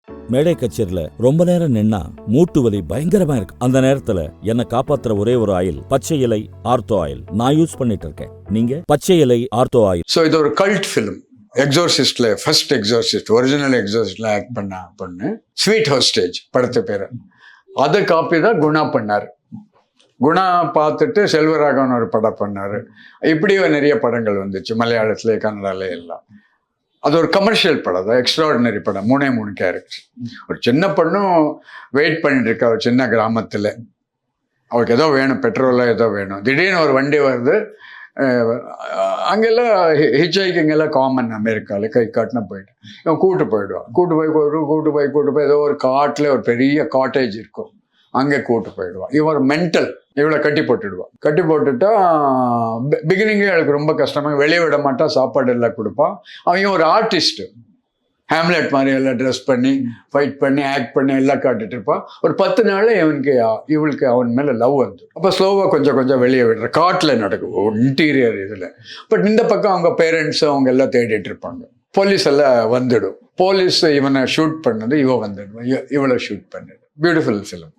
மேடை கச்சேரியில ரொம்ப நேரம் நின்னா மூட்டு வலி பயங்கரமா இருக்கு. அந்த நேரத்துல என்ன காப்பாத்துற ஒரே ஒரு ஆயில் பச்சை இலை ஆர்த்தோ ஆயில் நான் யூஸ் பண்ணிட்டு இருக்கேன். நீங்க பச்சை இலை ஆர்த்தோ ஆயில். ஸோ இது ஒரு கல்ட் ஃபிலிம். எக்ஸோர்சிஸ்ட்ல ஃபர்ஸ்ட் எக்ஸோர்சிஸ்ட் ஒரிஜினல் எக்ஸோர்சிஸ்ட்ல ஆக்ட் பண்ண பொண்ணு ஸ்வீட் ஹோஸ்டேஜ் படத்து பேரு. அதை காப்பி தான் குணா பண்ணாரு. குணா பார்த்துட்டு செல்வராகவன் ஒரு படம் பண்ணாரு. இப்படியே நிறைய படங்கள் வந்துச்சு மலையாளத்துல கன்னடால எல்லாம். அது ஒரு கமர்ஷியல் படம் தான், எக்ஸ்ட்ராடினரி படம். 3 கேரக்டர். ஒரு சின்ன பொண்ணும் வெயிட் பண்ணிட்டு இருக்கா ஒரு சின்ன கிராமத்துல. அவளுக்கு ஏதோ வேணும், பெட்ரோலோ ஏதோ வேணும். திடீர்னு ஒரு வண்டி வருது. அங்கெல்லாம் ஹிச்ஐக்கிங் எல்லாம் காமன் அமெரிக்காவில். கை காட்டினா போயிட்டு இவன் கூட்டு போயிடுவான். கூட்டு போய் ஏதோ ஒரு காட்டில் ஒரு பெரிய காட்டேஜ் இருக்கும், அங்கே கூட்டு போயிடுவான். இவன் ஒரு மென்டல். இவளை கட்டி போட்டுடுவான். கட்டி போட்டுட்டா பிகினிங்கே அவளுக்கு ரொம்ப கஷ்டமாக, வெளியே விட மாட்டான், சாப்பாடு எல்லாம் கொடுப்பான். அவன் ஒரு ஆர்டிஸ்ட். ஹேம்லெட் மாதிரி எல்லாம் ட்ரெஸ் பண்ணி ஃபைட் பண்ணி ஆக்ட் பண்ணி எல்லாம் காட்டிட்டு இருப்பான். ஒரு 10 நாள்ல இவளுக்கு அவன் மேல லவ் வந்து, அப்போ ஸ்லோவா கொஞ்சம் வெளியே விடுற காட்டில் நடக்கும் இன்டீரியர் இதுல. பட் இந்த பக்கம் அவங்க பேரண்ட்ஸ் அவங்க எல்லாம் தேடிட்டு இருப்பாங்க. போலீஸ் எல்லாம் வந்துடும். போலீஸ் இவனை ஷூட் பண்ணது இவ வந்துடுவான், இவளை ஷூட் பண்ணது. Beautiful film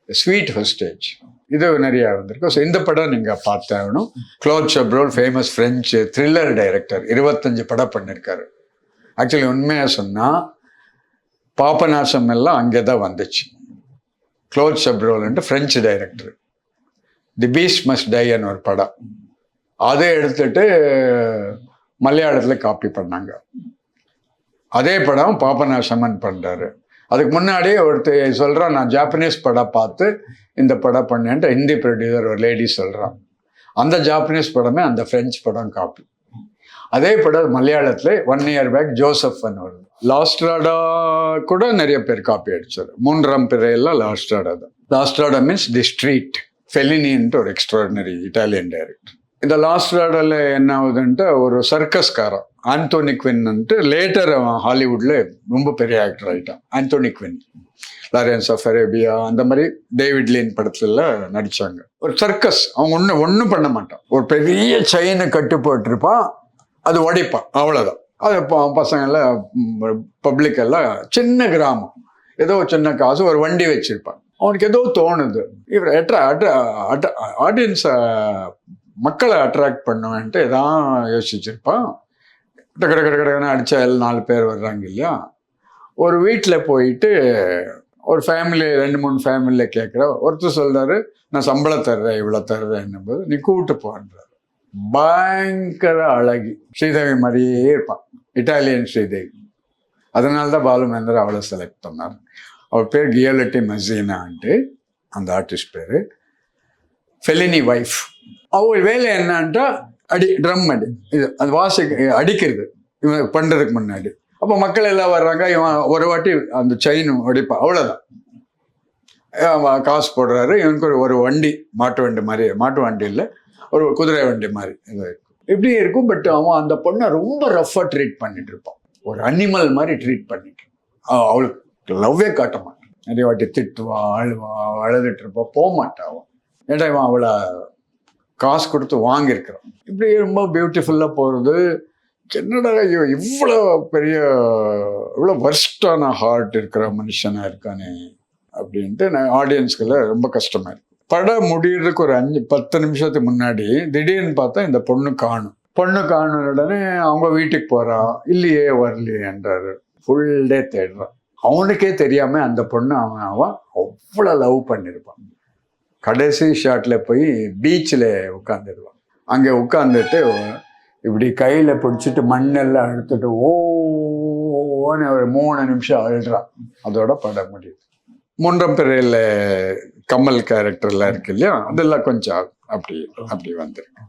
sweet hostage. இது நிறைய வந்திருக்கும். ஸோ இந்த படம் நீங்க பார்த்தாகணும். Claude Chabrol famous French thriller director, 25 படம் பண்ணியிருக்காரு. ஆக்சுவலி உண்மையாக சொன்னால் பாபநாசம் எல்லாம் அங்கே தான் வந்துச்சு. க்ளோத் சப்ரோல்ன்ட்டு French director. The beast must டைன்னு ஒரு படம், அதை எடுத்துட்டு மலையாளத்தில் காப்பி பண்ணாங்க. அதே படம் பாபநாசமன் பண்ணுறாரு. அதுக்கு முன்னாடியே ஒருத்தர் சொல்கிறான், நான் ஜாப்பனீஸ் படம் பார்த்து இந்த படம் பண்ணேன்ட்டு ஹிந்தி ப்ரொடியூசர் ஒரு லேடி சொல்கிறான். அந்த ஜாப்பனீஸ் படமே அந்த ஃப்ரெஞ்சு படம் காப்பி. அதே படம் மலையாளத்துல 1 year பேக் ஜோசப் வருது. லாஸ்ட்ராடா கூட நிறைய பேர் காப்பி அடிச்சாரு. 3ஆம் பிறையெல்லாம் லாஸ்ட்ராடா தான். லாஸ்ட்ராடா மீன்ஸ் தி ஸ்ட்ரீட். ஃபெலினின்ட்டு ஒரு எக்ஸ்ட்ராடினரி இட்டாலியன் டைரக்டர். இந்த லாஸ்ட்ராடால என்ன ஆகுதுன்ட்டு ஒரு சர்க்கஸ்காரன் ஆந்தோனி குவின்ட்டு லேட்டர் அவன் ஹாலிவுட்ல ரொம்ப பெரிய ஆக்டர் ஆகிட்டான். Anthony Quinn, Lawrence of Arabia, அந்த மாதிரி டேவிட் லீன் படத்துல நடிச்சாங்க. ஒரு சர்க்கஸ். அவன் ஒன்றும் பண்ண மாட்டான். ஒரு பெரிய செயினை கட்டு போட்டிருப்பான், அது உடைப்பான், அவ்வளோதான். அது பசங்க எல்லாம் பப்ளிக் எல்லாம், சின்ன கிராமம், ஏதோ சின்ன காசு, ஒரு வண்டி வச்சிருப்பான். அவனுக்கு ஏதோ தோணுது, இவர் ஆடியன்ஸை மக்களை அட்ராக்ட் பண்ணுவேன்ட்டு எதான் யோசிச்சிருப்பான். கடை அடிச்சா எல்லாம் 4 பேர் வர்றாங்க இல்லையா. ஒரு வீட்டில் போயிட்டு ஒரு ஃபேமிலி 2-3 ஃபேமிலியில் கேட்குற ஒருத்தர் சொல்றாரு, நான் சம்பளம் தர்றேன், இவ்வளோ தர்றேன் என்னும்போது நீ கூப்பிட்டு போன்றாரு. பயங்கர அழகி, ஸ்ரீதேவி மாதிரியே இருப்பான், இட்டாலியன் ஸ்ரீதேவி. அதனால தான் பாலு மகேந்திரா அவளை செலக்ட் பண்ணார். அவள் பேர் கியோலட்டி மெஸ்ஸினான்ட்டு, அந்த ஆர்டிஸ்ட் பேர். Fellini wife. அவள் வேலை என்னன்ட்டா ட்ரம் அடி, இது அது அடிக்கிறது இவன் பண்ணுறதுக்கு முன்னாடி. அப்போ மக்கள் எல்லாம் வர்றாங்க, இவன் ஒரு வாட்டி அந்த செயின் அடிப்பான், அவ்வளோதான். காசு போடுறாரு. இவனுக்கு ஒரு வண்டி, மாட்டு வண்டி இல்லை, ஒரு குதிரை வண்டி மாதிரி இப்படி இருக்கும். பட் அவன் அந்த பொண்ணை ரொம்ப ரஃபாக ட்ரீட் பண்ணிட்டு இருப்பான், ஒரு அனிமல் மாதிரி ட்ரீட் பண்ணிட்டு. அவளுக்கு லவ்வே காட்ட மாட்டான். நிறைய வாட்டி திட்டுவா, அழுதுட்டு இருப்பான், போக மாட்டான் அவன். ஏன்னா இவன் அவளை காசு கொடுத்து வாங்கியிருக்கிறான். இப்படி ரொம்ப பியூட்டிஃபுல்லாக போகிறது. என்னடா இவ்வளோ பெரிய, இவ்வளோ வர்ஸ்டான ஹார்ட் இருக்கிற மனுஷனாக இருக்கானே அப்படின்ட்டு ஆடியன்ஸ்கெல்லாம் ரொம்ப கஷ்டமாக இருக்கு. படம் முடியறதுக்கு ஒரு 5-10 நிமிஷத்துக்கு முன்னாடி திடீர்னு பார்த்தா இந்த பொண்ணு காணும் உடனே அவங்க வீட்டுக்கு போறா, இல்லையே வரலையேன்றாரு. ஃபுல் டே தேடுறான். அவனுக்கே தெரியாம அந்த பொண்ணு அவன் அவ்வளோ லவ் பண்ணியிருப்பான். கடைசி ஷாட்ல போய் பீச்சில் உட்காந்துடுவான். அங்கே உட்காந்துட்டு இப்படி கையில பிடிச்சிட்டு மண்ணெல்லாம் எடுத்துட்டு ஓன்னு ஒரு 3 நிமிஷம் அழுறான். அதோட படம் முடியுது. 3ஆம் பிறையில் கமல் கேரக்டர்லாம் இருக்கு இல்லையா, அதெல்லாம் கொஞ்சம் அப்படி வந்திருக்கு.